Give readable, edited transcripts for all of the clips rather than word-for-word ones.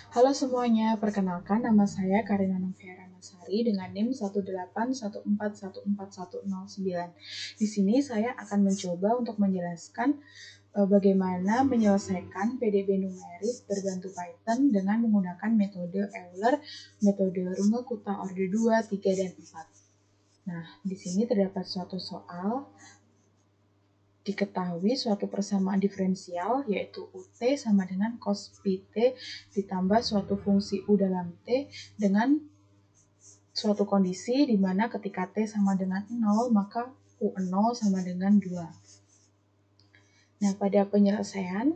Halo semuanya, perkenalkan nama saya Karina Noviara Nasari dengan NIM 181414109. Di sini saya akan mencoba untuk menjelaskan bagaimana menyelesaikan PDB numerik berbantu Python dengan menggunakan metode Euler, metode Runge-Kutta orde 2, 3, dan 4. Nah, di sini terdapat suatu soal. Diketahui suatu persamaan diferensial yaitu UT sama dengan cos PT ditambah suatu fungsi U dalam T dengan suatu kondisi di mana ketika T sama dengan 0 maka U0 sama dengan 2. Nah, pada penyelesaian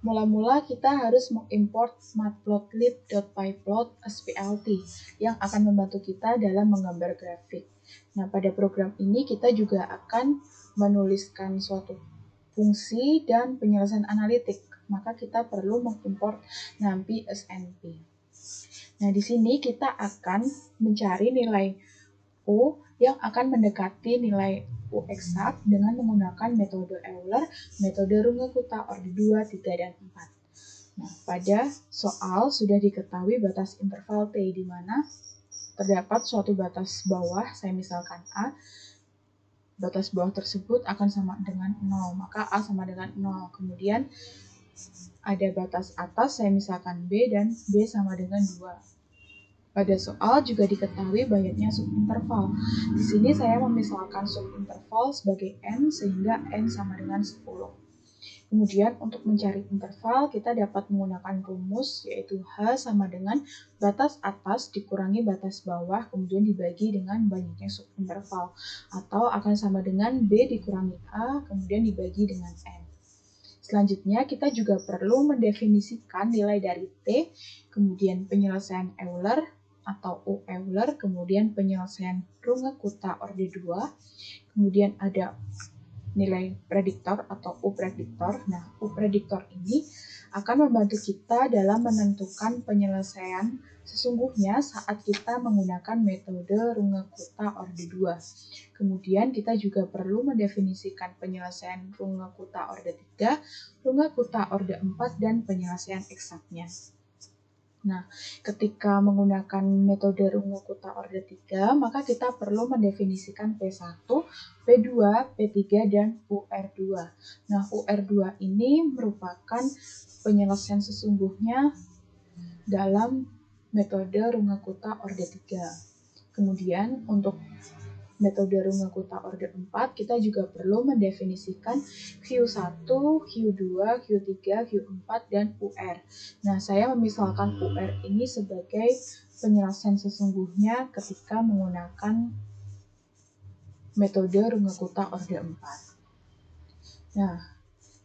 mula-mula kita harus mengimport matplotlib.pyplot SPLT yang akan membantu kita dalam menggambar grafik. Nah, pada program ini kita juga akan menuliskan suatu fungsi dan penyelesaian analitik, maka kita perlu mengimport NumPy SNP. Nah, di sini kita akan mencari nilai U yang akan mendekati nilai U eksak dengan menggunakan metode Euler, metode Runge-Kutta orde 2, 3, dan 4. Nah, pada soal sudah diketahui batas interval T di mana terdapat suatu batas bawah, saya misalkan A, batas bawah tersebut akan sama dengan 0, maka A sama dengan 0. Kemudian ada batas atas, saya misalkan B, dan B sama dengan 2. Pada soal juga diketahui banyaknya subinterval. Di sini saya memisalkan subinterval sebagai N sehingga N sama dengan 10. Kemudian untuk mencari interval kita dapat menggunakan rumus yaitu H sama dengan batas atas dikurangi batas bawah kemudian dibagi dengan banyaknya subinterval atau akan sama dengan B dikurangi A kemudian dibagi dengan N. Selanjutnya kita juga perlu mendefinisikan nilai dari T, kemudian penyelesaian Euler atau U Euler, kemudian penyelesaian Runge-Kutta orde 2, kemudian ada nilai prediktor atau U prediktor. Nah, U prediktor ini akan membantu kita dalam menentukan penyelesaian sesungguhnya saat kita menggunakan metode Runge-Kutta orde 2. Kemudian kita juga perlu mendefinisikan penyelesaian Runge-Kutta orde 3, Runge-Kutta orde 4, dan penyelesaian eksaknya. Nah, ketika menggunakan metode Runge-Kutta orde 3, maka kita perlu mendefinisikan P1, P2, P3, dan UR2. Nah, UR2 ini merupakan penyelesaian sesungguhnya dalam metode Runge-Kutta orde 3. Kemudian untuk metode Runge-Kutta orde 4, kita juga perlu mendefinisikan Q1, Q2, Q3, Q4, dan UR. Nah, saya memisalkan UR ini sebagai penyelesaian sesungguhnya ketika menggunakan metode Runge-Kutta orde 4. Nah,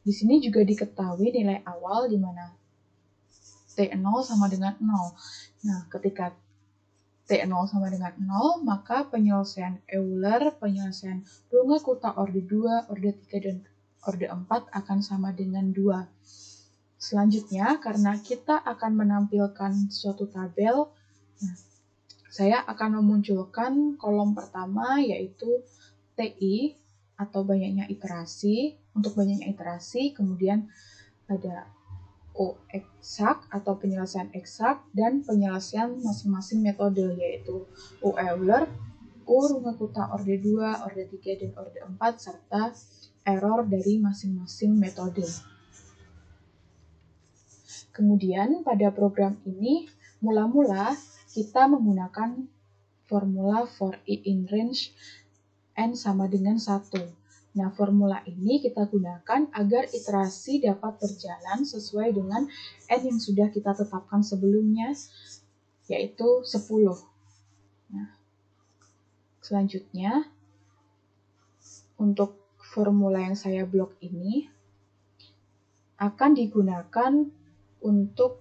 di sini juga diketahui nilai awal di mana T0 sama dengan 0. Nah, ketika T0 sama dengan 0, maka penyelesaian Euler, penyelesaian Runge-Kutta orde 2, orde 3, dan orde 4 akan sama dengan 2. Selanjutnya, karena kita akan menampilkan suatu tabel, nah, saya akan memunculkan kolom pertama yaitu TI atau banyaknya iterasi. Untuk banyaknya iterasi, kemudian ada U eksak atau penyelesaian eksak dan penyelesaian masing-masing metode yaitu U Euler, U Runge-Kutta orde 2, orde 3, dan orde 4 serta error dari masing-masing metode. Kemudian pada program ini mula-mula kita menggunakan formula for I in range N sama dengan 1. Nah, formula ini kita gunakan agar iterasi dapat berjalan sesuai dengan N yang sudah kita tetapkan sebelumnya, yaitu 10. Nah, selanjutnya, untuk formula yang saya blok ini akan digunakan untuk,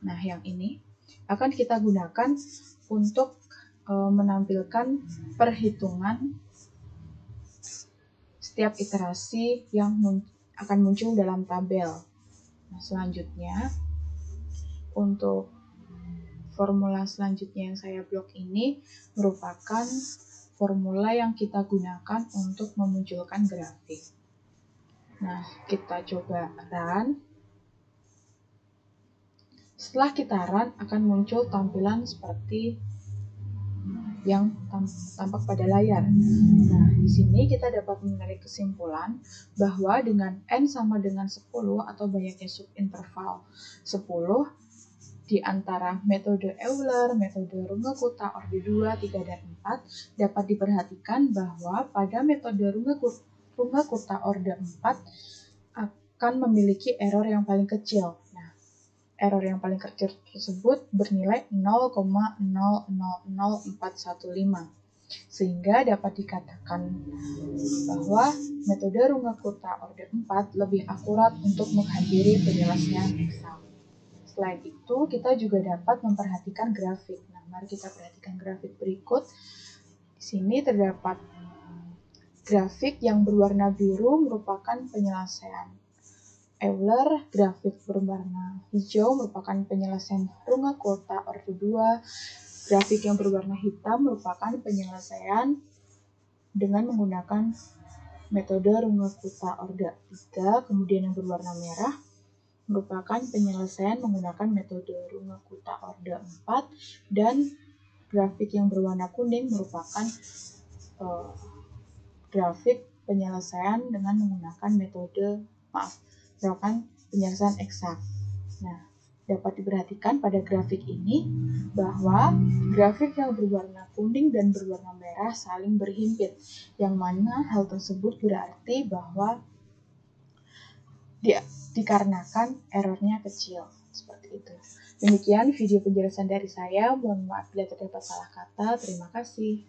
nah yang ini, akan kita gunakan untuk menampilkan perhitungan setiap iterasi yang akan muncul dalam tabel. Nah, selanjutnya, untuk formula selanjutnya yang saya blok ini merupakan formula yang kita gunakan untuk memunculkan grafik. Nah, kita coba run. Setelah kita run akan muncul tampilan seperti yang tampak pada layar. Nah, di sini kita dapat menarik kesimpulan bahwa dengan n sama dengan 10 atau banyaknya subinterval 10 di antara metode Euler, metode Runge-Kutta-Orde 2, 3, dan 4 dapat diperhatikan bahwa pada metode Runge-Kutta-Orde 4 akan memiliki error yang paling kecil. Nah, error yang paling kecil tersebut bernilai 0,000415, sehingga dapat dikatakan bahwa metode Runge-Kutta-Orde 4 lebih akurat untuk menghadiri penyelesaian eksak. Selain itu, kita juga dapat memperhatikan grafik. Nah, mari kita perhatikan grafik berikut. Di sini terdapat grafik yang berwarna biru merupakan penyelesaian Euler, grafik berwarna hijau merupakan penyelesaian Runge-Kutta-Orde 2, grafik yang berwarna hitam merupakan penyelesaian dengan menggunakan metode Runge-Kutta-Orde 3, kemudian yang berwarna merah merupakan penyelesaian menggunakan metode Runge-Kutta-Orde 4, dan grafik yang berwarna kuning merupakan grafik penyelesaian dengan menggunakan penyelesaian eksak. Nah, dapat diperhatikan pada grafik ini bahwa grafik yang berwarna kuning dan berwarna merah saling berhimpit, yang mana hal tersebut berarti bahwa dikarenakan errornya kecil, seperti itu. Demikian video penjelasan dari saya. Mohon maaf bila terdapat salah kata. Terima kasih.